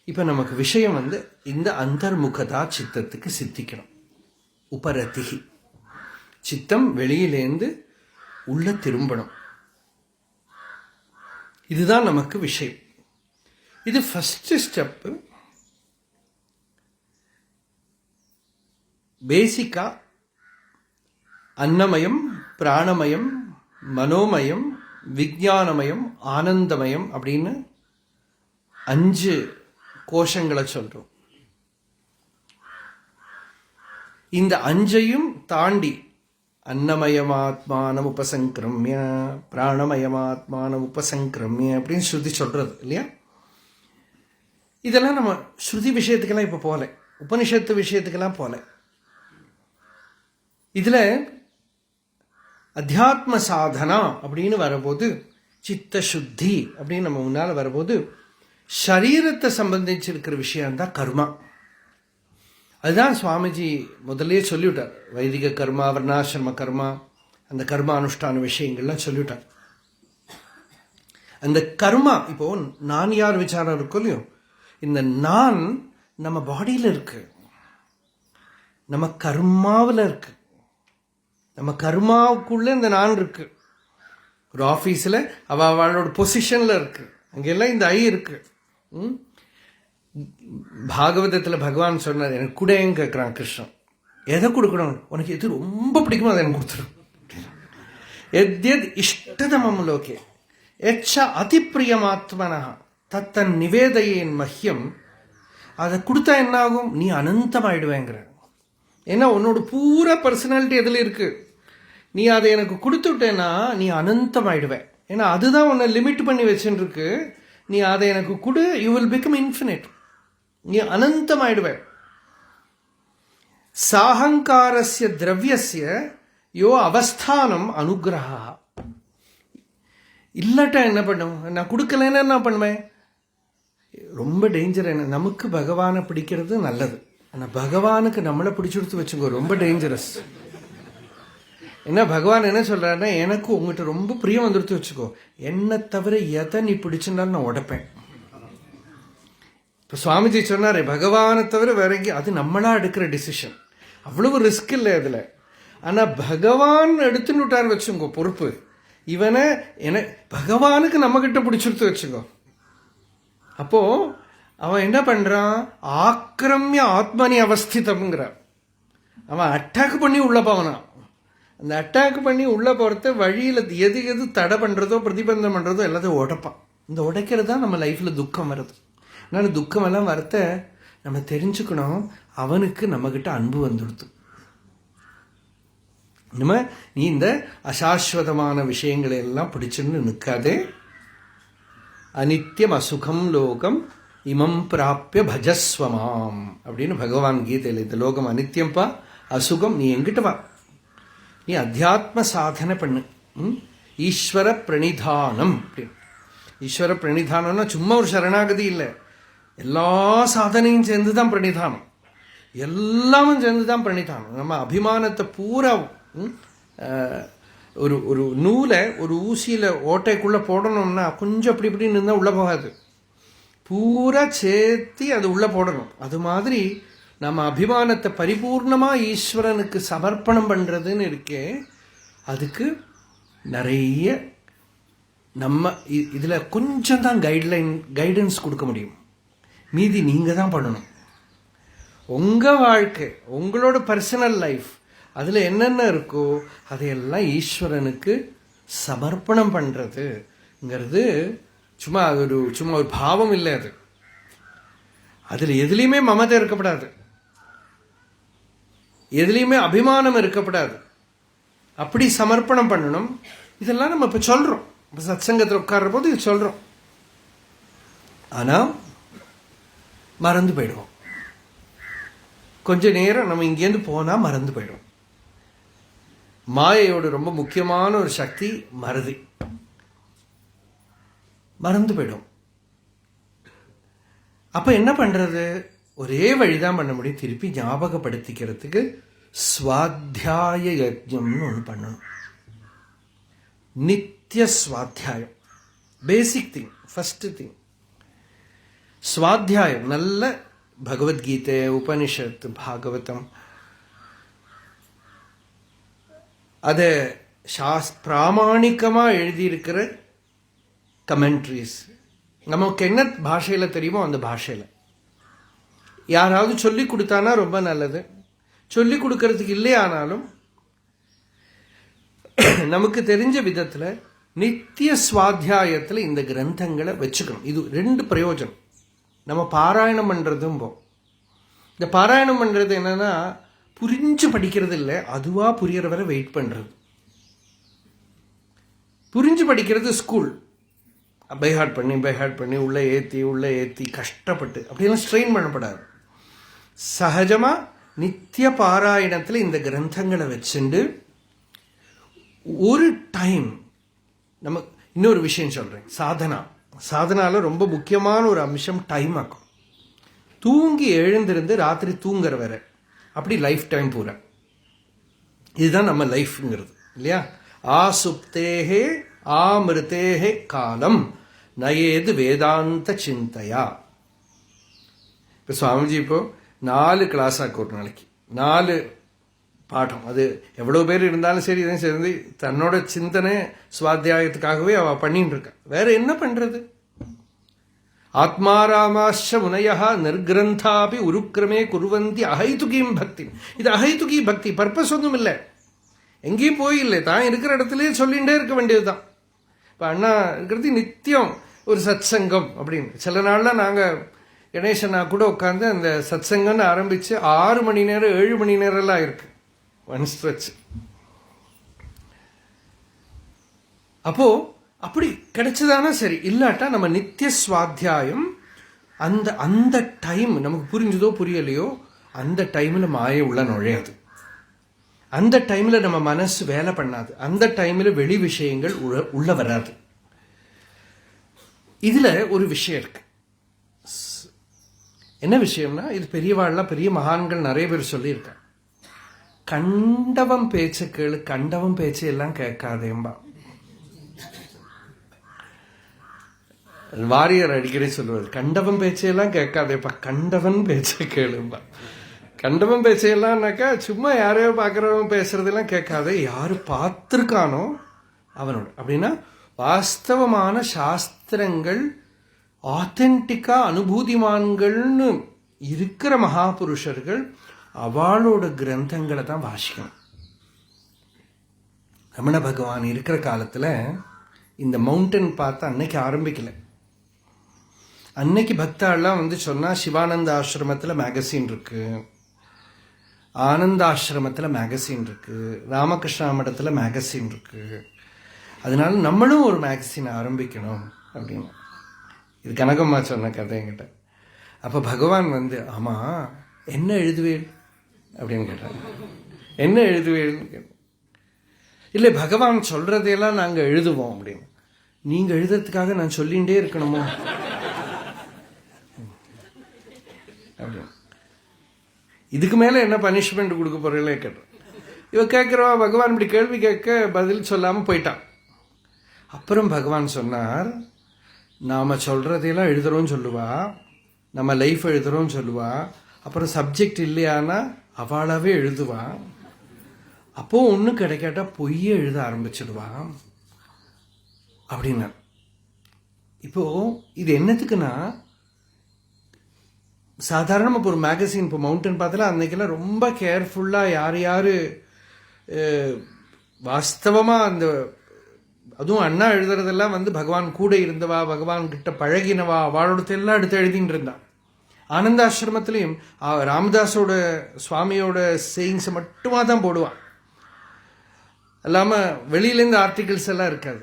இப்போ நமக்கு விஷயம் இந்த அந்தர்முகதா சித்தத்துக்கு சித்திக்கணும். உபரதிகி, சித்தம் வெளியிலேந்து உள்ள திரும்பணும். இதுதான் நமக்கு விஷயம். இது ஃபர்ஸ்ட் ஸ்டெப்பு. பேசிக்கா அன்னமயம், பிராணமயம், மனோமயம், விஞ்ஞானமயம், ஆனந்தமயம் அப்படின்னு 5 கோஷங்களை சொல்றோம். இந்த 5ஐயும் தாண்டி அன்னமயமாத்மான உபசங்கிரமிய, பிராணமயமாத்மான உபசங்கிரமிய அப்படின்னு ஸ்ருதி சொல்றது இல்லையா? இதெல்லாம் நம்ம ஸ்ருதி விஷயத்துக்கெல்லாம் இப்போ போல, உபனிஷத்து விஷயத்துக்கெல்லாம் போல. இதுல அத்தியாத்ம சாதனா அப்படின்னு வரும்போது, சித்த சுத்தி அப்படின்னு நம்ம முன்னால வரும்போது, சரீரத்தை சம்பந்திச்சிருக்கிற விஷயம்தான் கர்மா. அதுதான் சுவாமிஜி முதலே சொல்லிவிட்டார். வைதிக கர்மா, வர்ணாசிரம கர்மா, அந்த கர்மா அனுஷ்டான விஷயங்கள்லாம் சொல்லிவிட்டார். அந்த கர்மா, இப்போ நான் யார் விசாரம் இருக்கும் இல்லையோ, இந்த நான் நம்ம பாடியில் இருக்கு, நம்ம கர்மாவில் இருக்கு, நம்ம கர்மாவுக்குள்ள இந்த நான் இருக்கு. ஒரு ஆஃபீஸில் அவளோட பொசிஷன்ல இருக்கு, அங்கெல்லாம் இந்த ஐ இருக்கு. பாகவதத்தில் பகவான் சொன்னார், எனக்கு கூடன்னு கேட்குறான் கிருஷ்ணன். எதை கொடுக்கணும்? உனக்கு எது ரொம்ப பிடிக்குமோ அதை எனக்கு கொடுத்துடும். எத்யத் இஷ்டதமம் லோகே எச்ச அதிப்பிரியமாத்மனா தத்தன் நிவேதையின் மஹ்யம். அதை கொடுத்தா என்ன ஆகும்? நீ அனந்தமாயிடுவேங்கிற. ஏன்னா உன்னோட பூரா பர்சனாலிட்டி எதில் இருக்கு. நீ அதை எனக்கு கொடுத்துட்டேன்னா நீ அனந்தமாயிடுவேன். ஏன்னா அதுதான் உன்னை லிமிட் பண்ணி வச்சுட்டு இருக்கு. நீ அதை எனக்கு கொடு, யூ வில் பிகம் இன்ஃபினிட், நீ அனந்தமாயிடுவ. சாஹங்காரஸ்ய திரவியஸ்ய யோ அவஸ்தானம் அனுகிரகா. இல்லாட்டா என்ன பண்ணும்? நான் கொடுக்கலன்னா என்ன பண்ணுவேன்? ரொம்ப டேஞ்சர். என்ன, நமக்கு பகவானை பிடிக்கிறது நல்லது, ஆனால் பகவானுக்கு நம்மளை பிடிச்சுடுத்து வச்சுக்கோ, ரொம்ப டேஞ்சரஸ். என்ன பகவான் என்ன சொல்றாருன்னா, எனக்கு உங்ககிட்ட ரொம்ப பிரியம் வந்துடுத்து வச்சுக்கோ, என்னை தவிர எதை நீ பிடிச்சிருந்தாலும் நான் உடைப்பேன். இப்போ சுவாமிஜி சொன்னாரு, பகவானை தவிர வேற எங்கேயும், அது நம்மளா எடுக்கிற டிசிஷன், அவ்வளவு ரிஸ்க் இல்லை அதில். ஆனால் பகவான் எடுத்துன்னு விட்டார் வச்சுக்கோ பொறுப்பு. இவனை என பகவானுக்கு நம்ம கிட்ட பிடிச்சிருத்து வச்சுக்கோ. அப்போ அவன் என்ன பண்றான்? ஆக்கிரமிய ஆத்மனி அவஸ்திதம்ங்கிறான். அவன் அட்டாக் பண்ணி உள்ள போவனான். அந்த அட்டாக் பண்ணி உள்ள போறத வழியில் எது எது தடை பண்றதோ பிரதிபந்தம் பண்றதோ எல்லாத்தையும் உடைப்பான். இந்த உடைக்கிறது தான் நம்ம லைஃப்ல துக்கம் வருது. அதனால துக்கம் எல்லாம் வரத்த நம்ம தெரிஞ்சுக்கணும், அவனுக்கு நம்ம கிட்ட அன்பு வந்துடுது. நம்ம நீ இந்த அசாஸ்வதமான விஷயங்களை எல்லாம் பிடிச்சுன்னு நிற்காதே. அனித்யம் அசுகம் லோகம் இமம் பிராப்பிய பஜஸ்வமாம் அப்படின்னு பகவான் கீதையில், இந்த லோகம் அனித்யம்பா, அசுகம், நீ எங்கிட்ட வா, நீ அத்தியாத்ம சாதனை பண்ணு, ஈஸ்வர பிரணிதானம் அப்படின்னு. ஈஸ்வர பிரணிதானம்னா சும்மா ஒரு சரணாகதி இல்லை, எல்லா சாதனையும் சேர்ந்துதான் பிரணிதானம், எல்லாமும் சேர்ந்துதான் பிரணிதானம். நம்ம அபிமானத்தை பூரா ஒரு ஒரு நூலை ஒரு ஊசியில் ஓட்டைக்குள்ளே போடணும்னா கொஞ்சம் அப்படி இப்படின்னு இருந்தால் உள்ளே போகாது, பூரா சேர்த்தி அது உள்ளே போடணும். அது மாதிரி நம்ம அபிமானத்தை பரிபூர்ணமாக ஈஸ்வரனுக்கு சமர்ப்பணம் பண்ணுறதுன்னு இருக்கே, அதுக்கு நிறைய நம்ம இதில் கொஞ்சம் தான் கைடன்ஸ் கொடுக்க முடியும், மீதி நீங்கள் தான் பண்ணணும். உங்கள் வாழ்க்கை, உங்களோட பர்சனல் லைஃப், அதில் என்னென்ன இருக்கோ அதையெல்லாம் ஈஸ்வரனுக்கு சமர்ப்பணம் பண்ணுறதுங்கிறது சும்மா ஒரு பாவம் இல்லை. அது அதில் எதுலேயுமே மமதை இருக்கப்படாது, எதுலேயுமே அபிமானம் இருக்கப்படாது, அப்படி சமர்ப்பணம் பண்ணணும். இதெல்லாம் நம்ம இப்போ சொல்கிறோம், இப்போ சத்சங்கத்தில் உட்கார்ற போது இது சொல்கிறோம். ஆனால் மறந்து போயிடுவோம். கொஞ்ச நேரம் நம்ம இங்கேருந்து போனால் மறந்து போயிடும். மாயையோட ரொம்ப முக்கியமான ஒரு சக்தி மறதி, மறந்து போயிடும். அப்ப என்ன பண்றது? ஒரே வழிதான் பண்ண முடியும், திருப்பி ஞாபகப்படுத்திக்கிறதுக்கு ஸ்வாத்தியாய யஜ்ஞம்னு ஒன்று பண்ணணும். நித்திய ஸ்வாத்தியாயம், பேசிக் திங், ஃபர்ஸ்ட் திங். சுவாத்தியாயம் நல்ல பகவத்கீதை, உபனிஷத், பாகவதம், அதை பிராமணிக்கமாக எழுதியிருக்கிற கமெண்ட்ரிஸ், நமக்கு என்ன பாஷையில் தெரியுமோ அந்த பாஷையில் யாராவது சொல்லி கொடுத்தானா ரொம்ப நல்லது. சொல்லி கொடுக்கறதுக்கு இல்லையானாலும் நமக்கு தெரிஞ்ச விதத்தில் நித்திய சுவாத்தியாயத்தில் இந்த கிரந்தங்களை வச்சுக்கணும். இது 2 பிரயோஜனம். நம்ம பாராயணம் பண்ணுறதும் இந்த பாராயணம் பண்ணுறது என்னன்னா புரிஞ்சு படிக்கிறது இல்லை, அதுவாக புரியற வரை வெயிட் பண்ணுறது. புரிஞ்சு படிக்கிறது ஸ்கூல், பைஹார்ட் பண்ணி உள்ளே ஏற்றி கஷ்டப்பட்டு அப்படியெல்லாம் ஸ்ட்ரெயின் பண்ணப்படாது. சகஜமாக நித்திய பாராயணத்தில் இந்த கிரந்தங்களை வச்சுண்டு ஒரு டைம் நம்ம இன்னொரு விஷயம் சொல்கிறேன். சாதனாவில் ரொம்ப முக்கியமான ஒரு அம்சம் டைம் ஆக்கும். தூங்கி எழுந்திருந்து ராத்திரி தூங்குற வரை, அப்படி லைஃப் டைம் பூரா. இதுதான் நம்ம லைஃப்ங்கிறது இல்லையா? ஆசுப்தேகே ஆமிருத்தேகே காலம் நயேது வேதாந்த சிந்தையா. இப்போ சுவாமிஜி இப்போ 4 கிளாஸ் ஆக்கு ஒரு நாளைக்கு, 4 பாடம். அது எவ்வளோ பேர் இருந்தாலும் சரி, இதையும் சேர்ந்து தன்னோட சிந்தனை சுவாத்தியாயத்துக்காகவே அவள் பண்ணிட்டு இருக்கா. வேற என்ன பண்றது? ஆத்மாராமாஷ முனையா நிர்கிரந்தாபி உருக்கிரமே குருவந்தி அஹைதுகீம் பக்தி. இது அஹைதுகி பக்தி, பர்பஸ் ஒன்றும் இல்லை, எங்கேயும் போயில்லை, தான் இருக்கிற இடத்துலயே சொல்லிகிட்டே இருக்க வேண்டியதுதான். இப்போ அண்ணா இருக்கிறது நித்தியம் ஒரு சத் சங்கம் அப்படின்னு. சில நாள்லாம் நாங்கள் கணேசனா கூட உட்காந்து அந்த சத் சங்கம்னு ஆரம்பித்து 6 மணி நேரம் 7 மணி நேரம்லாம் இருக்கு ஒன் ஸ்ட்ரெச். அப்போ அப்படி கிடைச்சதானா சரி, இல்லாட்டா நம்ம நித்திய சுவாத்தியாயம் அந்த அந்த டைம் நமக்கு புரிஞ்சதோ புரியலையோ அந்த டைமில் மாயை உள்ள நுழையாது, அந்த டைமில் நம்ம மனசு வேலை பண்ணாது, அந்த டைமில் வெளி விஷயங்கள் உள்ள வராது. இதில் ஒரு விஷயம் இருக்கு. என்ன விஷயம்னா, இது பெரியவாள்லாம் பெரிய மகான்கள் நிறைய பேர் சொல்லியிருக்காங்க. கண்டவம் பேச்ச கேளு, கண்டவம் பேச்ச எல்லாம் கேட்காதேம்பா. வாரியர் அடிக்கடி சொல்லுவார், கண்டவன் பேச்சையெல்லாம் கேட்காதேப்பா, கண்டவன் பேச்ச கேளும்பா. கண்டவன் பேச்சையெல்லாம்னாக்கா சும்மா யாரையோ பார்க்குறவன் பேசுறதெல்லாம் கேட்காதே, யாரு பார்த்துருக்கானோ அவனோட. அப்படின்னா வாஸ்தவமான சாஸ்திரங்கள் ஆத்தென்டிக்கா அனுபூதிமான்கள்னு இருக்கிற மகாபுருஷர்கள் அவளோட கிரந்தங்களை தான் வாசிக்கணும். ரமண பகவான் இருக்கிற காலத்தில் இந்த மவுண்டன் பார்த்து அன்னைக்கு ஆரம்பிக்கல. அன்னைக்கு பக்தாள்லாம் வந்து சொன்னால் சிவானந்த ஆசிரமத்தில் மேகசின் இருக்கு, ஆனந்தாசிரமத்தில் மேகசின் இருக்கு, ராமகிருஷ்ணா மடத்தில் மேகசின் இருக்கு, அதனால நம்மளும் ஒரு மேகசின் ஆரம்பிக்கணும் அப்படின்னு. இது கனகம்மா சொன்ன கதை என்கிட்ட. அப்போ பகவான் வந்து, ஆமாம் என்ன எழுதுவேள் அப்படின்னு கேட்டாங்க. என்ன எழுதுவேள்னு கேட்டேன். இல்லை பகவான் சொல்றதையெல்லாம் நாங்கள் எழுதுவோம் அப்படின்னு. நீங்கள் எழுதுறதுக்காக நான் சொல்லிகிட்டே இருக்கணுமோ அப்படின்னு. இதுக்கு மேலே என்ன பனிஷ்மெண்ட் கொடுக்க போறீங்களே கேட்டேன். இவ கேட்குறவா பகவான் இப்படி கேள்வி கேட்க பதில் சொல்லாமல் போயிட்டான். அப்புறம் பகவான் சொன்னார், நாம் சொல்கிறதையெல்லாம் எழுதுறோன்னு சொல்லுவா, நம்ம லைஃப் எழுதுறோன்னு சொல்லுவா, அப்புறம் சப்ஜெக்ட் இல்லையானா அவளாவே எழுதுவா, அப்போ ஒன்றும் கிடைக்காட்டா பொய்யே எழுத ஆரம்பிச்சிடுவா அப்படின்னா. இப்போ இது என்னத்துக்குன்னா, சாதாரணமாக இப்போ ஒரு மேகசின், இப்போ மவுண்டன் பார்த்தால அன்னைக்கெல்லாம் ரொம்ப கேர்ஃபுல்லாக யார் யார் வாஸ்தவமாக அந்த, அதுவும் அண்ணா எழுதுறதெல்லாம் வந்து பகவான் கூட இருந்தவா, பகவான் கிட்ட பழகினவா, அவளோடத்தெல்லாம் எடுத்து எழுதிட்டு இருந்தான். ஆனந்தாசிரமத்திலையும் ராமதாஸோட சுவாமியோட சேயிங்ஸை மட்டுமா தான் போடுவான், இல்லாமல் வெளியிலேருந்து ஆர்டிகிள்ஸ் எல்லாம் இருக்காது.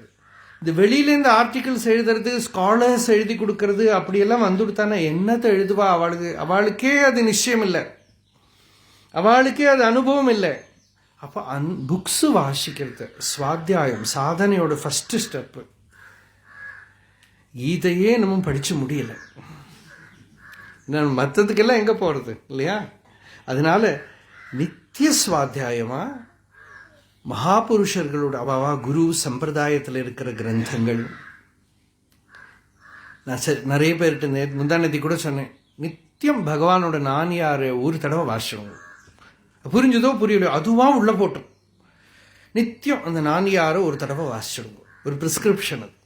இந்த வெளியிலேருந்து ஆர்டிகிள்ஸ் எழுதுறது, ஸ்காலர்ஸ் எழுதி கொடுக்கறது அப்படியெல்லாம் வந்துடுத்தானே என்னத்தை எழுதுவா? அவளுக்கே அது நிச்சயம் இல்லை, அவளுக்கே அது அனுபவம் இல்லை. அப்போ புக்ஸு வாசிக்கிறது சுவாத்தியாயம் சாதனையோட ஃபர்ஸ்ட் ஸ்டெப்பு. கீதையே நம்ம படிச்சு முடியல, மற்றதுக்கெல்லாம் எங்கே போகிறது இல்லையா? அதனால நித்திய சுவாத்தியாயமா மகாபுருஷர்களோட அவாவா குரு சம்பிரதாயத்தில் இருக்கிற கிரந்தங்கள், நான் நிறைய பேர்கிட்ட முந்தானத்தி கூட சொன்னேன், நித்தியம் பகவானோட நான் யார் ஒரு தடவை வாசிச்சவங்க, புரிஞ்சதோ புரியலையோ அதுவாக உள்ள போட்டோம். நித்தியம் அந்த நான் யாரோ ஒரு தடவை வாசிச்சிடுங்க, ஒரு ப்ரிஸ்கிரிப்ஷன் அது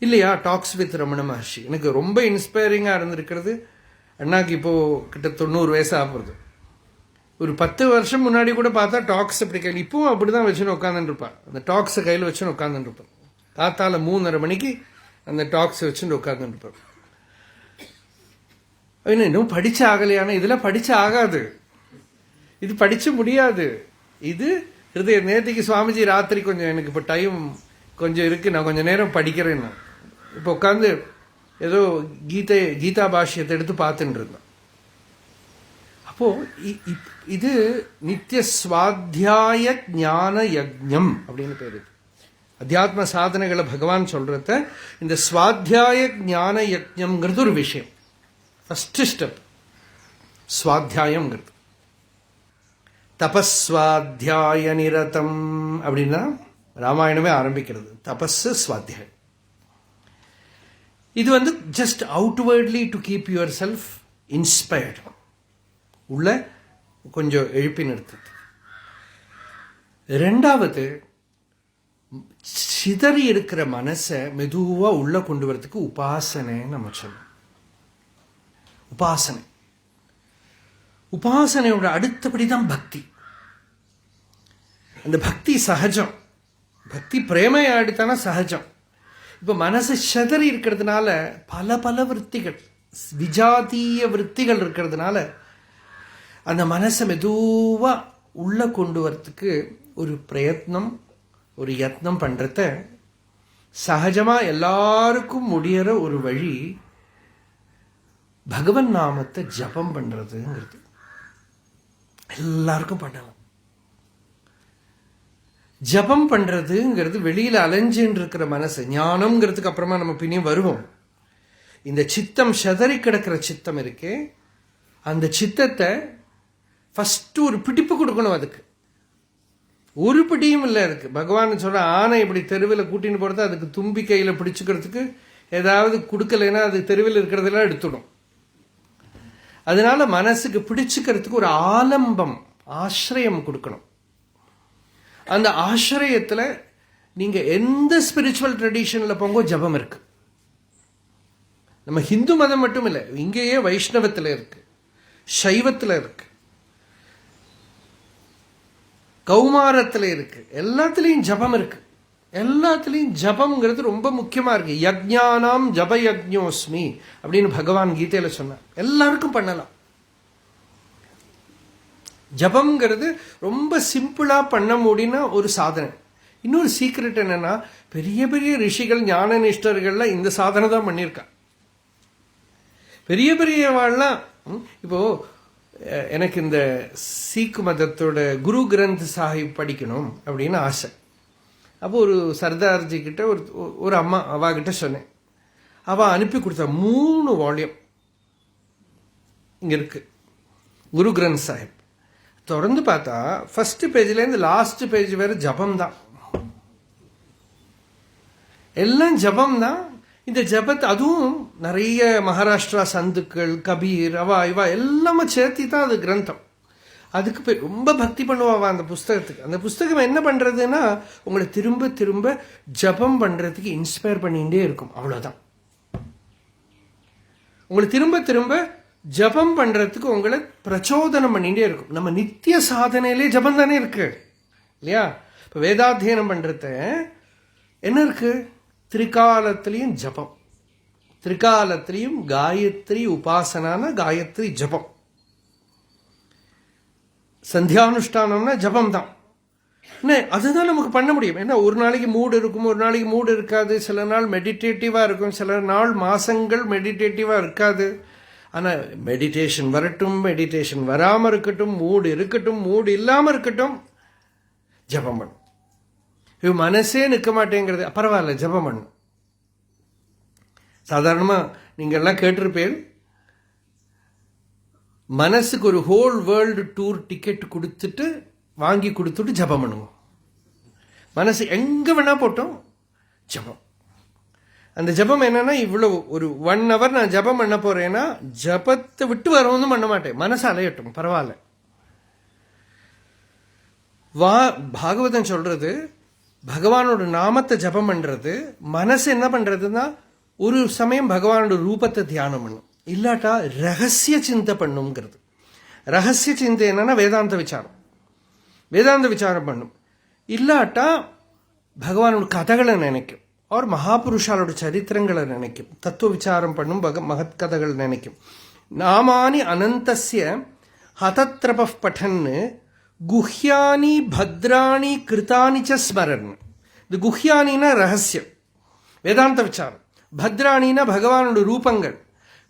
இல்லையா. டாக்ஸ் வித் ரமண மகர்ஷி எனக்கு ரொம்ப இன்ஸ்பைரிங்காக இருந்திருக்கிறது. அண்ணாக்கு இப்போது கிட்ட 90 வயசு ஆகுறது. ஒரு 10 வருஷம் முன்னாடி கூட பார்த்தா டாக்ஸ் அப்படி கையில் இப்பவும் அப்படி தான் வச்சுன்னு உட்காந்துருப்பான். அந்த டாக்ஸை கையில் வச்சுன்னு உட்காந்துருப்பான். காத்தால 3:30 மணிக்கு அந்த டாக்ஸை வச்சுட்டு உட்காந்துருப்பான். இன்னும் படிச்ச ஆகலையான, இதெல்லாம் படிச்ச ஆகாது, இது படிச்சு முடியாது. இது ஹிருதய நேற்றுக்கு சுவாமிஜி ராத்திரி கொஞ்சம் எனக்கு இப்போ டைம் கொஞ்சம் இருக்கு, நான் கொஞ்சம் நேரம் படிக்கிறேன். இப்போ உட்காந்து ஏதோ கீதா பாஷ்யத்தை எடுத்து பார்த்துட்டு இருந்தேன். அப்போ இது நித்திய ஸ்வாத்தியாய ஞான யஜ்ஞம் அப்படின்னு பேரு. அத்தியாத்ம சாதனைகளை பகவான் சொல்றத இந்த ஸ்வாத்தியாய ஞான யஜ்ஞம்ங்கிறது ஒரு விஷயம். First step ஸ்வாத்தியாயம்ங்கிறது. தபஸ்வாத்தியாய நிரதம் அப்படின்னா ராமாயணமே ஆரம்பிக்கிறது. தபஸ் ஸ்வாத்தியாயம். இது just outwardly to keep yourself inspired, உள்ள கொஞ்சம் எழுப்பி நிறுத்துது. ரெண்டாவது, சிதறி இருக்கிற மனசை மெதுவா உள்ள கொண்டு வரதுக்கு உபாசனை நம்ம சொல்லணும். உபாசனையோட அடுத்தபடிதான் பக்தி. அந்த பக்தி சகஜம், பக்தி பிரேமையாடுத்தான சகஜம். இப்ப மனசு சிதறி இருக்கிறதுனால பல விற்த்திகள், விஜாதீய விற்த்திகள் இருக்கிறதுனால அந்த மனசை மெதுவா உள்ள கொண்டு வரத்துக்கு ஒரு பிரயத்னம், ஒரு யத்னம் பண்றத சகஜமா எல்லாருக்கும் முடியற ஒரு வழி பகவன் நாமத்தை ஜபம் பண்றதுங்கிறது. எல்லாருக்கும் பண்ணலாம். ஜபம் பண்றதுங்கிறது வெளியில அலைஞ்சுன்னு இருக்கிற மனசு, ஞானம்ங்கிறதுக்கு அப்புறமா நம்ம பின்னையும் வருவோம். இந்த சித்தம் சிதறி கிடக்கிற சித்தம் இருக்கே, அந்த சித்தத்தை ஃபர்ஸ்ட் ஒரு பிடிப்பு கொடுக்கணும். அதுக்கு ஒரு பிடியும் இல்லை இருக்கு. பகவான் சொல்ற ஆனை இப்படி தெருவில் கூட்டின்னு போறது, அதுக்கு தும்பி கையில பிடிச்சுக்கிறதுக்கு ஏதாவது கொடுக்கலைன்னா அது தெருவில் இருக்கிறதெல்லாம் எடுத்துடும். அதனால மனசுக்கு பிடிச்சுக்கிறதுக்கு ஒரு ஆலம்பம், ஆசிரியம் கொடுக்கணும். அந்த ஆசிரியத்துல நீங்க எந்த ஸ்பிரிச்சுவல் ட்ரெடிஷன்ல போங்கோ ஜபம் இருக்கு. நம்ம ஹிந்து மதம் மட்டும் இல்லை, இங்கேயே வைஷ்ணவத்துல இருக்கு, சைவத்துல இருக்கு, கௌமாரத்துல இருக்கு, எல்லாத்துலயும் ஜபம் இருக்கு. எல்லாத்துலயும் ஜபம்ங்கிறது ரொம்ப முக்கியமா இருக்கு. யஜ்ஞானாம் ஜப யஜ்ஞோஸ்மி அப்படின்னு பகவான் கீதையில சொன்னார். எல்லாருக்கும் பண்ணலாம். ஜபம்ங்கிறது ரொம்ப சிம்பிளா பண்ண முடியும்னா ஒரு சாதனை. இன்னொரு சீக்ரெட் என்னன்னா, பெரிய பெரிய ரிஷிகள் ஞான நிஷ்டர்கள்லாம் இந்த சாதனை தான் பண்ணியிருக்கா. பெரிய பெரியவாள்லாம் இப்போ எனக்கு இந்த சீக் மதத்தோட குரு கிரந்த் சாஹிப் படிக்கணும் அப்படின்னு ஆசை. அப்போ ஒரு சர்தார்ஜி கிட்ட ஒரு அம்மா அவாகிட்ட சொன்னேன். அவ அனுப்பி கொடுத்தா 3 வால்யூம் இங்க இருக்கு, குரு கிரந்த் சாஹிப். தொடர்ந்து பார்த்தா ஃபர்ஸ்ட் பேஜ்லேருந்து லாஸ்ட் பேஜ் வேற ஜபம் தான், எல்லாம் ஜபம் தான். இந்த ஜபத்தை அதுவும் நிறைய மகாராஷ்டிரா சந்துக்கள், கபீர், இவா எல்லாமே சேர்த்தி தான் அது கிரந்தம். அதுக்கு போய் ரொம்ப பக்தி பண்ணுவாவா அந்த புஸ்தகத்துக்கு. அந்த புஸ்தகம் என்ன பண்றதுன்னா உங்களை திரும்ப திரும்ப ஜபம் பண்றதுக்கு இன்ஸ்பயர் பண்ணிகிட்டே இருக்கும். அவ்வளவுதான். உங்களை திரும்ப திரும்ப ஜபம் பண்றதுக்கு உங்களை பிரச்சோதனம் பண்ணிட்டே இருக்கும். நம்ம நித்திய சாதனையிலே ஜபம் தானே இருக்கு இல்லையா? இப்ப வேதாத்தியனம் பண்றத என்ன இருக்கு? திரிகாலத்திலையும் ஜபம், திரிகாலத்திலையும் காயத்ரி உபாசனான காயத்ரி ஜபம். சந்தியானுஷ்டானம்னா ஜபம் தான். அதுதான் நமக்கு பண்ண முடியும். ஏன்னா ஒரு நாளைக்கு மூடு இருக்கும், ஒரு நாளைக்கு மூடு இருக்காது. சில நாள் மெடிடேட்டிவா இருக்கும், சில நாள் மாசங்கள் மெடிடேட்டிவா இருக்காது. ஆனா மெடிடேஷன் வரட்டும், மெடிடேஷன் வராம இருக்கட்டும், மூடு இருக்கட்டும், மூடு இல்லாம இருக்கட்டும், ஜபம் பண்ணும். மனசே நிற்க மாட்டேங்கிறது, பரவாயில்ல ஜபம் பண்ணும். சாதாரணமா நீங்க எல்லாம் கேட்டிருப்பேன், மனசுக்கு ஒரு ஹோல் வேர்ல்டு டூர் டிக்கெட் கொடுத்துட்டு வாங்கி கொடுத்துட்டு ஜபம் பண்ணுவோம். மனசு எங்க வேணா போட்டோம் ஜபம். அந்த ஜபம் என்னன்னா, இவ்வளவு ஒரு 1 hour நான் ஜபம் பண்ண போறேன்னா ஜபத்தை விட்டு வரவும் பண்ண மாட்டேன். மனசு அலையட்டும், பரவாயில்ல. பாகவதம் சொல்றது, பகவானோட நாமத்தை ஜபம் பண்றது, மனசு என்ன பண்றதுன்னா ஒரு சமயம் பகவானோட ரூபத்தை தியானம் பண்ணும், இல்லாட்டா ரகசிய சிந்தை பண்ணுங்கிறது. ரகசிய சிந்தை என்னன்னா வேதாந்த விசாரம், வேதாந்த விசாரம் பண்ணும். இல்லாட்டா பகவானோட கதைகளை நினைக்கும், அவர் மகாபுருஷாலோட சரித்திரங்களை நினைக்கும், தத்துவ விசாரம் பண்ணும், மகத் கதைகள் நினைக்கும். நாமானி அனந்தஸ்ய ஹதத்ரப பட்டன்னு குஹ்யானி பத்ராணி கிருதானி ச ஸ்மரன். இது குஹ்யானினா ரகசியம், வேதாந்த விசாரம். பத்ராணினா பகவானோட ரூபங்கள்,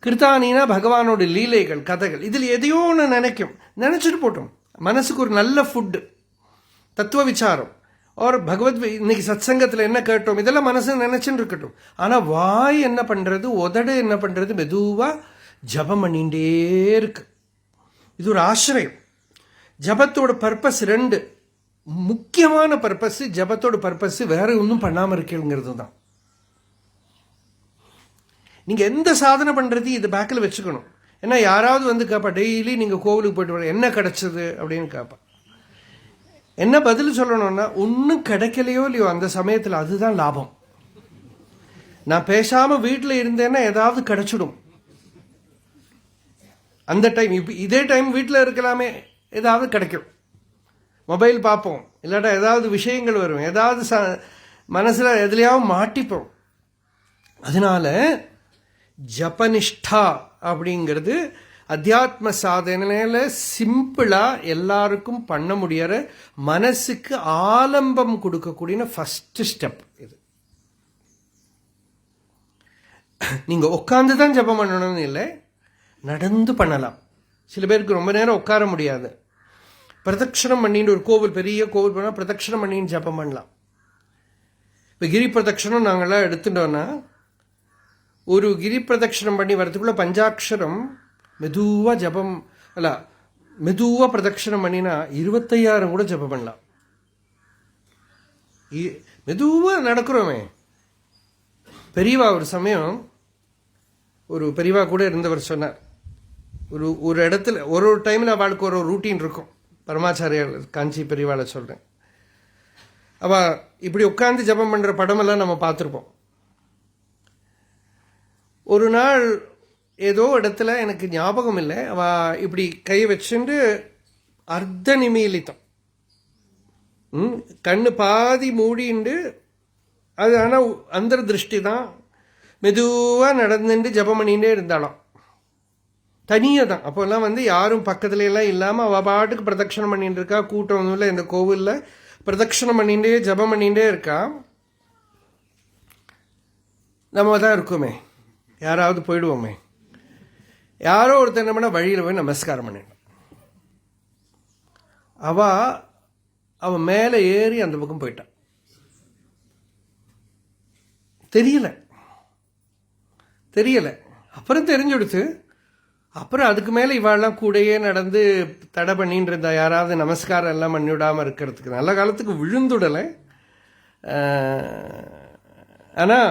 கிருத்தானினா பகவானோட லீலைகள், கதைகள். இதில் எதையோ ஒன்று நினைக்கும், நினைச்சிட்டு போட்டோம். மனசுக்கு ஒரு நல்ல ஃபுட்டு தத்துவ விசாரம். ஒரு பகவத் இன்னைக்கு சத் சங்கத்தில் என்ன கேட்டோம், இதெல்லாம் மனசு நினைச்சுட்டு இருக்கட்டும். ஆனால் வாய் என்ன பண்ணுறது, உதடு என்ன பண்ணுறது, மெதுவாக ஜபம் பண்ணிகிட்டே இருக்கு. இது ஒரு ஆசிரியம். ஜபத்தோட பர்பஸ் 2, முக்கியமான பர்பஸ். ஜபத்தோட பர்பஸ் வேற ஒன்றும் பண்ணாமல் இருக்கேங்கிறது தான். நீங்கள் எந்த சாதனை பண்ணுறது இது பேக்கில் வச்சுக்கணும். ஏன்னா யாராவது வந்து கேட்பா, டெய்லி நீங்கள் கோவிலுக்கு போயிட்டு வர என்ன கிடைச்சது அப்படின்னு கேட்பா. என்ன பதில் சொல்லணும்னா, ஒன்றும் கிடைக்கலையோ இல்லையோ அந்த சமயத்தில் அதுதான் லாபம். நான் பேசாமல் வீட்டில் இருந்தேன்னா ஏதாவது கிடைச்சிடும் அந்த டைம். இப்போ இதே டைம் வீட்டில் இருக்கலாமே, ஏதாவது கிடைக்கும். மொபைல் பார்ப்போம், இல்லாட்டா ஏதாவது விஷயங்கள் வரும், ஏதாவது மனசில் எதுலையாவது மாட்டிப்போம். அதனால ஜபனிஷ்டா அப்படிங்கிறது அத்தியாத்ம சாதனையில சிம்பிளாக எல்லாருக்கும் பண்ண முடியற, மனசுக்கு ஆலம்பம் கொடுக்கக்கூடிய ஃபர்ஸ்ட் ஸ்டெப் இது. நீங்கள் உட்காந்து தான் ஜபம் பண்ணணும்னு இல்லை, நடந்து பண்ணலாம். சில பேருக்கு ரொம்ப நேரம் உட்கார முடியாது. பிரதட்சணம் பண்ணிட்டு ஒரு கோவில், பெரிய கோவில் போனால் பிரதட்சணம் பண்ணின்னு ஜபம் பண்ணலாம். இப்போ கிரி பிரதட்சணம் நாங்கள்லாம் எடுத்துட்டோன்னா, ஒரு கிரி பிரதட்சணம் பண்ணி வரதுக்குள்ள பஞ்சாட்சரம் மெதுவாக ஜபம் அல்ல, மெதுவாக பிரதட்சணம் பண்ணினா 25,000 கூட ஜபம் பண்ணலாம். மெதுவாக நடக்கிறோமே. பெரியவா ஒரு சமயம், ஒரு பெரியவா கூட இருந்தவர் சொன்னார், ஒரு இடத்துல ஒரு டைமில் அவளுக்கு ஒரு ரூட்டீன் இருக்கும். பரமாச்சாரியால் காஞ்சி பெரியவாளை சொல்கிறேன். அவள் இப்படி உட்காந்து ஜபம் பண்ணுற படமெல்லாம் நம்ம பார்த்துருப்போம். ஒரு நாள் ஏதோ இடத்துல எனக்கு ஞாபகம் இல்லை, அவள் இப்படி கை வச்சுட்டு அர்த்த நிமீலித்தம், கண்ணு பாதி மூடிண்டு, அது ஆனால் அந்த திருஷ்டி தான், மெதுவாக நடந்துட்டு ஜபம் பண்ணிகிட்டே இருந்தாலும் தனியாக தான். அப்போல்லாம் வந்து யாரும் பக்கத்துல எல்லாம் இல்லாமல் அவள் பாட்டுக்கு பிரதட்சணம் பண்ணிட்டு இருக்கா. கூட்டம் ஒன்றும் இல்லை, இந்த கோவிலில் பிரதட்சணம் பண்ணிகிட்டே ஜபம் பண்ணிகிட்டே இருக்கா. நம்ம தான் இருக்குமே, யாராவது போயிடுவோமே. யாரோ ஒருத்தர் என்ன பண்ணால் வழியில் போய் நமஸ்காரம் பண்ணிடணும். அவன் மேலே ஏறி அந்த பக்கம் போயிட்டான். தெரியல. அப்புறம் தெரிஞ்சுடுத்து. அப்புறம் அதுக்கு மேலே இவாள்லாம் கூடையே நடந்து தடை பண்ணின்னு இருந்தா, யாராவது நமஸ்காரம் எல்லாம் பண்ணிவிடாமல் இருக்கிறதுக்கு. நல்ல காலத்துக்கு விழுந்துடலை, ஆனால்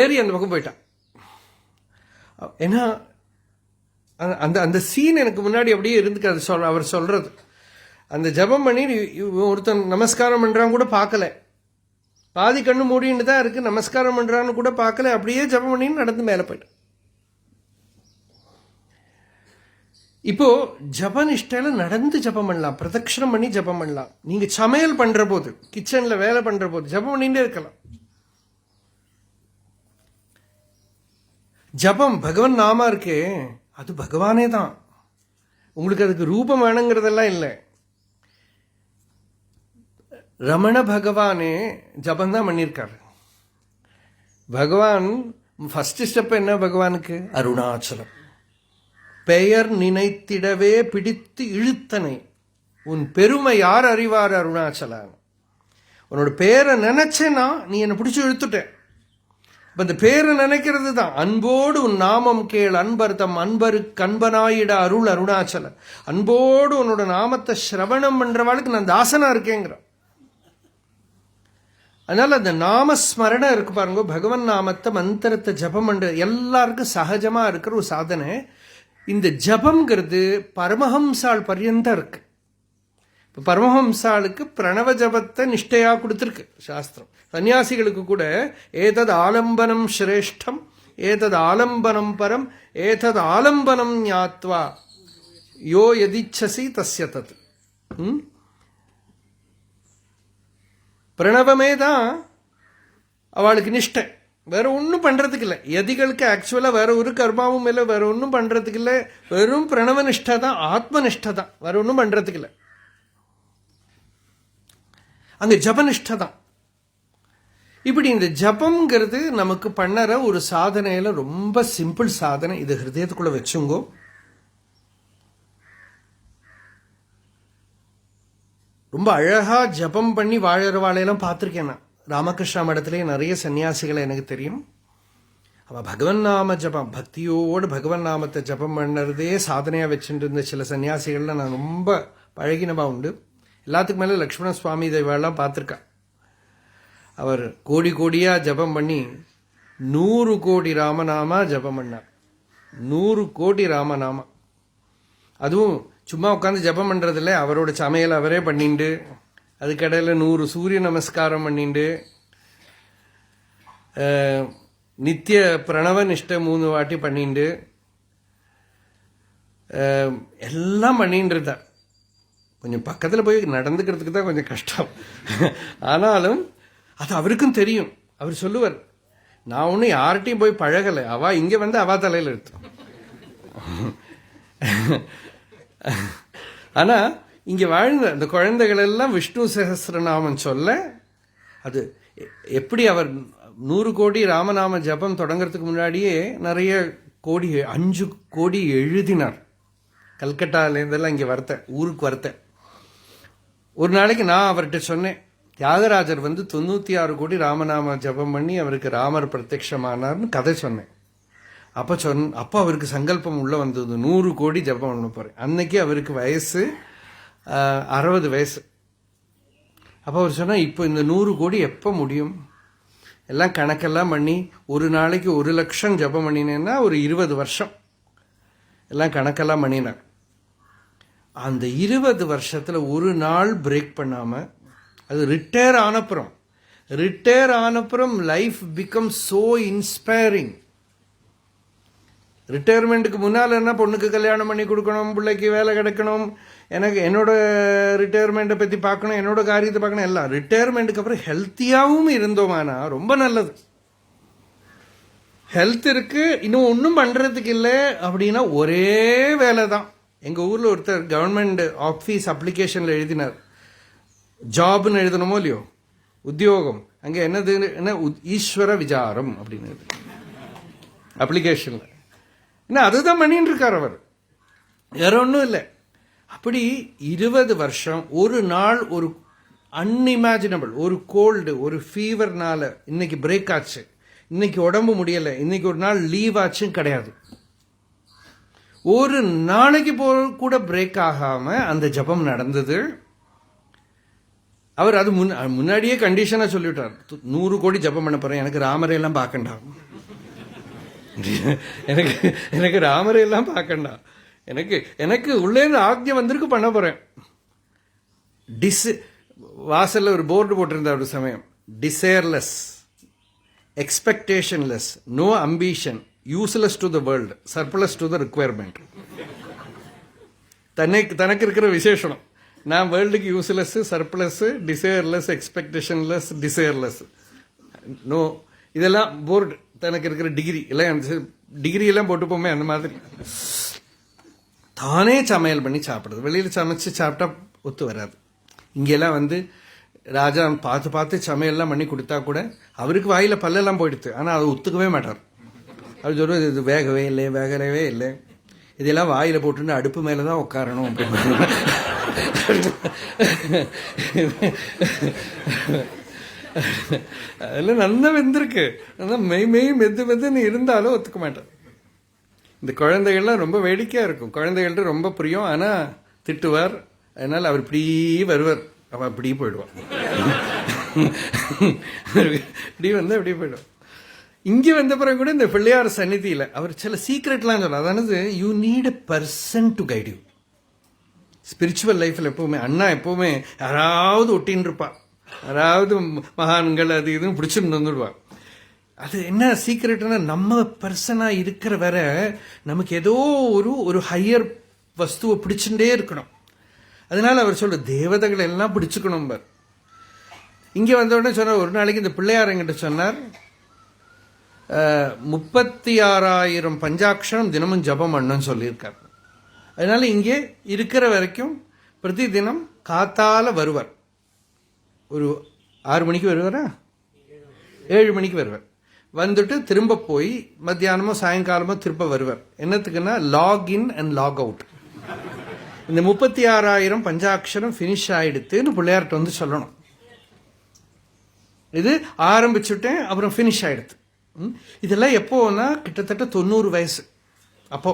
ஏறி அந்த பக்கம் போயிட்டான். ஏன்னா அந்த அந்த சீன் எனக்கு முன்னாடி அப்படியே இருந்துக்கு. அது அவர் சொல்கிறது, அந்த ஜபம் பண்ணி ஒருத்தன் நமஸ்காரம் பண்ணுறான்னு கூட பார்க்கல, பாதி கண்ணு மூடின்னு தான் இருக்குது, நமஸ்காரம் பண்ணுறான்னு கூட பார்க்கல, அப்படியே ஜபம் பண்ணின்னு நடந்து மேலே போயிட்டான். இப்போ ஜபனிஷ்டையில் நடந்து ஜபம் பண்ணலாம், பிரதட்சணம் பண்ணி ஜபம் பண்ணலாம். நீங்க சமையல் பண்ற போது, கிச்சன்ல வேலை பண்ற போது ஜபம் பண்ணிட்டே இருக்கலாம். ஜபம் பகவான் நாமா இருக்கே, அது பகவானே தான். உங்களுக்கு அதுக்கு ரூபம் வேணுங்கிறதெல்லாம் இல்லை. ரமண பகவானே ஜபம் தான் பண்ணியிருக்காரு. பகவான் ஃபர்ஸ்ட் ஸ்டெப் என்ன பகவானுக்கு? அருணாச்சலம். பெயர் நினைத்திடவே பிடித்து இழுத்தனை, உன் பெருமை யார் அறிவார் அருணாச்சலான். உன்னோட பேரை நினைச்சேன்னா நீ என்னை பிடிச்சி இழுத்துட்டேன். இப்போ இந்த பேரை நினைக்கிறது தான். அன்போடு உன் நாமம் கேள் அன்பர் தம் அன்பருக்கு அன்பனாயிட அருள் அருணாச்சல. அன்போடு உன்னோட நாமத்தை சிரவணம் பண்றவாளுக்கு நான் தாசனா இருக்கேங்கிற. அதனால அந்த நாமஸ்மரணை இருக்கு பாருங்க, பகவன் நாமத்தை மந்திரத்தை ஜபம் பண்ற எல்லாருக்கும் சகஜமா இருக்கிற ஒரு சாதனை. இந்த ஜபம்ங்கிறது பரமஹம்சாள் பர்யந்தம் இருக்கு. இப்போ பரமஹம்சாளுக்கு பிரணவ ஜபத்தை நிஷ்டையா கொடுத்துருக்கு சாஸ்திரம். சன்னியாசிகளுக்கு கூட ஏதது ஆலம்பனம் சிரேஷ்டம், ஏதது ஆலம்பனம் பரம், ஏதது ஆலம்பனம் ஞாத்வா யோ யதிச்சசி தஸ்ய தத். பிரணவமே தான் அவளுக்கு நிஷ்டை, வேற ஒன்றும் பண்றதுக்கு இல்லை. யதிகளுக்கு ஆக்சுவலாக வேற ஒரு கர்மாவும் இல்லை, வேற ஒன்றும் பண்றதுக்கு இல்லை. வெறும் பிரணவ நிஷ்டை தான், ஆத்ம நிஷ்டை தான், வேற ஒன்றும் பண்றதுக்கு இல்லை. அங்க ஜபனிஷ்டை தான். இப்படி இந்த ஜபம்ங்கிறது நமக்கு பண்ணற ஒரு சாதனையில ரொம்ப சிம்பிள் சாதனை. இது ஹிருதயத்துக்குள்ள வச்சுங்கோ. ரொம்ப அழகா ஜபம் பண்ணி வாழறவாளையெல்லாம் பார்த்துருக்கேன் நான். ராமகிருஷ்ணா மடத்திலேயே நிறைய சன்னியாசிகளை எனக்கு தெரியும். அவ பகவன் நாம ஜபம், பக்தியோடு பகவன் நாமத்தை ஜபம் பண்ணுறதே சாதனையா வச்சுட்டு இருந்த சில சன்னியாசிகள்ல நான் ரொம்ப பழகினவா உண்டு. எல்லாத்துக்கு மேலே லக்ஷ்மண சுவாமி தேவாலாம் பார்த்துருக்கா. அவர் கோடி கோடியா ஜபம் பண்ணி 100 கோடி ராமநாமா ஜபம் பண்ணார். 100 கோடி ராமநாமா. அதுவும் சும்மா உட்காந்து ஜபம் பண்றதில்ல, அவரோட சமையல் அவரே பண்ணிண்டு, அதுக்கடையில் 100 சூரிய நமஸ்காரம் பண்ணிண்டு, நித்திய பிரணவ நிஷ்டை 3 வாட்டி பண்ணிண்டு எல்லாம் பண்ணிட்டு இருந்தார். கொஞ்சம் பக்கத்தில் போய் நடந்துக்கிறதுக்கு தான் கொஞ்சம் கஷ்டம். ஆனாலும் அது அவருக்கும் தெரியும். அவர் சொல்லுவார், நான் ஒன்றும் யார்கிட்டையும் போய் பழகலை, அவா இங்கே வந்து அவா தலையில் எடுத்து. ஆனா இங்க வாழ்ந்த அந்த குழந்தைகள் எல்லாம் விஷ்ணு சஹஸ்ரநாமம் சொல்ல, அது எப்படி அவர் 100 கோடி ராமநாம ஜபம் தொடங்கிறதுக்கு முன்னாடியே நிறைய கோடி 5 கோடி எழுதினார். கல்கட்டாலேருந்தெல்லாம் இங்கே ஊருக்கு வரத்த. ஒரு நாளைக்கு நான் அவர்கிட்ட சொன்னேன், தியாகராஜர் வந்து 96 கோடி ராமநாம ஜபம் பண்ணி அவருக்கு ராமர் பிரத்யட்சமானார்னு கதை சொன்னேன். அப்போ அவருக்கு சங்கல்பம் உள்ள வந்தது, 100 கோடி ஜபம் பண்ண போறேன். அன்னைக்கு அவருக்கு வயசு 60 வயசு. அப்போ அவர் சொன்னா, இப்போ இந்த 100 கோடி எப்போ முடியும்? எல்லாம் கணக்கெல்லாம் பண்ணி ஒரு நாளைக்கு 1 லட்சம் ஜபம் பண்ணினேன்னா ஒரு 20 வருஷம் எல்லாம் கணக்கெல்லாம் பண்ணினார். அந்த 20 வருஷத்துல ஒரு நாள் பிரேக் பண்ணாம, அது ரிட்டையர் ஆனப்புறம் லைஃப் பிகம் சோ இன்ஸ்பைரிங். ரிட்டையர்மெண்ட்டுக்கு முன்னால் என்ன, பொண்ணுக்கு கல்யாணம் பண்ணி கொடுக்கணும், பிள்ளைக்கு வேலை கிடைக்கணும், எனக்கு என்னோட ரிட்டையர்மெண்ட்டை பற்றி பார்க்கணும், என்னோட காரியத்தை பார்க்கணும், எல்லாம். ரிட்டையர்மெண்ட்டுக்கு அப்புறம் ஹெல்த்தியாகவும் இருந்தோமானா ரொம்ப நல்லது. ஹெல்த் இருக்கு, இன்னும் ஒன்றும் பண்ணுறதுக்கு இல்லை அப்படின்னா ஒரே வேலை தான். எங்கள் ஊரில் ஒருத்தர் கவர்மெண்ட் ஆஃபீஸ் அப்ளிகேஷனில் எழுதினார். ஜாப்னு எழுதணுமோ இல்லையோ, உத்தியோகம், அங்கே என்ன ஈஸ்வர விசாரம் அப்படின்னு அப்ளிகேஷனில். என்ன அதுதான் பண்ணிட்டு இருக்கார் அவர், வேற ஒன்றும் இல்லை. அப்படி 20 வருஷம் ஒரு நாள் ஒரு அன்இமேஜினபிள் ஒரு கோல்டு ஒரு ஃபீவர்னால இன்னைக்கு பிரேக் ஆச்சு, இன்னைக்கு உடம்பு முடியலை, இன்னைக்கு ஒரு நாள் லீவ் ஆச்சும் கிடையாது. ஒரு நாளைக்கு கூட பிரேக் ஆகாம அந்த ஜபம் நடந்தது. அவர் அது முன்னாடியே கண்டிஷனா சொல்லிவிட்டார், 100 கோடி ஜபம் பண்ண போறேன், எனக்கு ராமரையெல்லாம் பார்க்கண்டா, எனக்கு ராமரையெல்லாம் பார்க்கண்டா, எனக்கு உள்ளே ஆக்ஞை வந்திருக்கு, பண்ண போறேன். வாசல்ல ஒரு போர்டு போட்டிருந்தார் ஒரு சமயம், desireless, expectationless, no ambition, useless to the world, surplus to the requirement. தனக்கு இருக்கிற விசேஷனம், நான் வேர்ல்டுக்கு useless, surplus, desireless, expectationless, desireless, no. இதெல்லாம் போர்டு, தனக்கு இருக்கிற டிகிரி எல்லாம் போட்டுப்போமே அந்த மாதிரி. தானே சமையல் பண்ணி சாப்பிடுறது, வெளியில் சமைச்சு சாப்பிட்டா ஒத்து வராது. இங்கெல்லாம் வந்து ராஜா பார்த்து சமையல்லாம் பண்ணி கொடுத்தா கூட அவருக்கு வாயில பல்லெல்லாம் போயிடுது, ஆனால் அதை ஒத்துக்கவே மாட்டார். அவர் சொல்றது, இது வேகவே இல்லை, இதெல்லாம் வாயில போட்டுன்னு அடுப்பு மேலதான் உட்காரணும் அப்படின்னு. அதெல்லாம் நல்லா வெந்திருக்கு, மெய் மெதுன்னு இருந்தாலும் ஒத்துக்க மாட்டேன். இந்த குழந்தைகள்லாம் ரொம்ப வேடிக்கையா இருக்கும், குழந்தைகள்ட்ட ரொம்ப பிரியம், ஆனா திட்டுவார். அதனால அவர் இப்படி வருவார், அவன் அப்படி போயிடுவான். இப்படி வந்து அப்படியே போயிடும். இங்கே வந்த பிறகு கூட இந்த பிள்ளையார் சந்நிதியில் அவர் சில சீக்ரெட்லாம் சொன்னார். அதானது you need a person to guide you. Spiritual லைஃப்பில் எப்போவுமே அண்ணா எப்போவுமே யாராவது ஒட்டின்னு இருப்பா, யாராவது மகான்கள் அது இதுன்னு பிடிச்சிட்டு வந்துடுவா. அது என்ன சீக்ரெட்னா நம்ம பர்சனாக இருக்கிற வர நமக்கு ஏதோ ஒரு ஹையர் வஸ்துவை பிடிச்சுட்டே இருக்கணும். அதனால அவர் சொல்ற தேவதைகள் எல்லாம் பிடிச்சுக்கணும். இங்கே வந்த உடனே சொன்னார், ஒரு நாளைக்கு இந்த பிள்ளையார் என்கிட்ட சொன்னார், 36,000 பஞ்சாட்சரம் தினமும் ஜபம் பண்ணணும்னு சொல்லியிருக்கார். அதனால இங்கே இருக்கிற வரைக்கும் பிரதி தினம் காத்தால வருவார். ஒரு 6 மணிக்கு வருவாரா, 7 மணிக்கு வருவார். வந்துட்டு திரும்ப போய் மத்தியானமோ சாயங்காலமோ திரும்ப வருவார். என்னத்துக்குன்னா log in and log out. இந்த 36,000 பஞ்சாட்சரம் ஃபினிஷ் ஆயிடுத்துன்னு பிள்ளையார்ட்ட வந்து சொல்லணும். இது ஆரம்பிச்சுட்டேன், அப்புறம் ஃபினிஷ் ஆயிடுத்து. இதெல்லாம் எப்போன்னா கிட்டத்தட்ட 90 வயசு அப்போ.